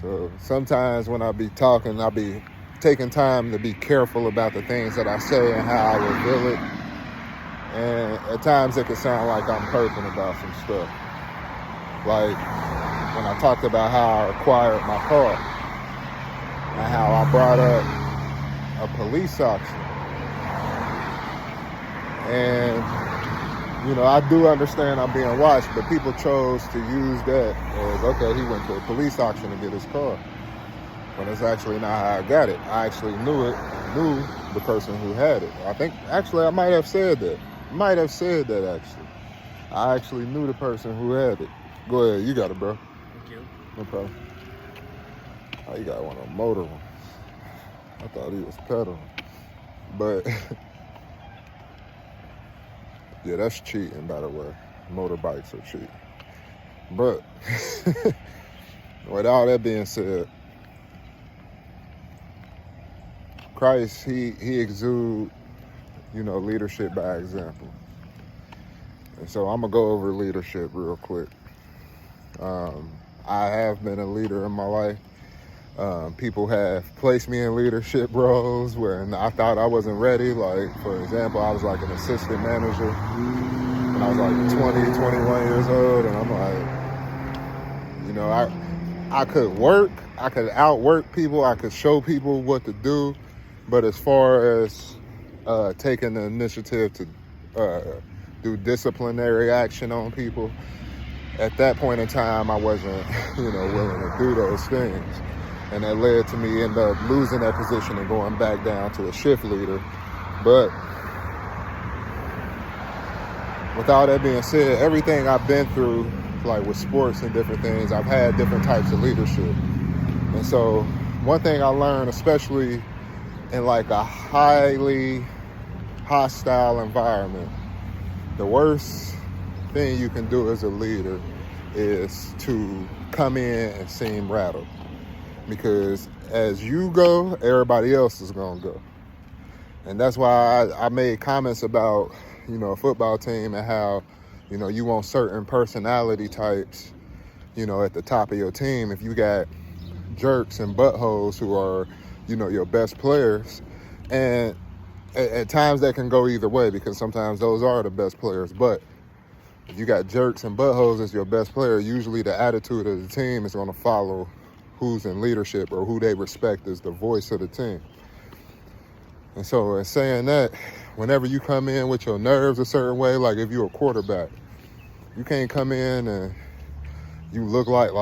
So sometimes when I be talking, I be taking time to be careful about the things that I say and how I reveal it. And at times it can sound like I'm perking about some stuff. Like when I talked about how I acquired my car and how I brought up a police auction. And, I do understand I'm being watched, but people chose to use that as, okay, he went to a police auction to get his car. When it's actually not how I got it. I actually knew the person who had it. I think, actually, I might have said that. Actually. I actually knew the person who had it. Go ahead, you got it, bro. Thank you. No problem. Oh, you got one of them motor ones. I thought he was pedaling. But, yeah, that's cheating, by the way. Motorbikes are cheating. But, with all that being said, Christ, he exudes, leadership by example. And so I'm going to go over leadership real quick. I have been a leader in my life. People have placed me in leadership roles where I thought I wasn't ready. Like, for example, I was like an assistant manager when I was like 20, 21 years old. And I'm like, I could work. I could outwork people. I could show people what to do. But as far as taking the initiative to do disciplinary action on people, at that point in time, I wasn't, willing to do those things. And that led to me end up losing that position and going back down to a shift leader. But with all that being said, everything I've been through, like with sports and different things, I've had different types of leadership. And so one thing I learned, especially in like a highly hostile environment, the worst thing you can do as a leader is to come in and seem rattled. Because as you go, everybody else is going to go. And that's why I made comments about, a football team and how, you want certain personality types, at the top of your team. If you got jerks and buttholes who are, your best players, and at times that can go either way because sometimes those are the best players. But if you got jerks and buttholes as your best player, usually the attitude of the team is going to follow who's in leadership or who they respect as the voice of the team. And so in saying that, whenever you come in with your nerves a certain way, like if you're a quarterback, you can't come in and you look like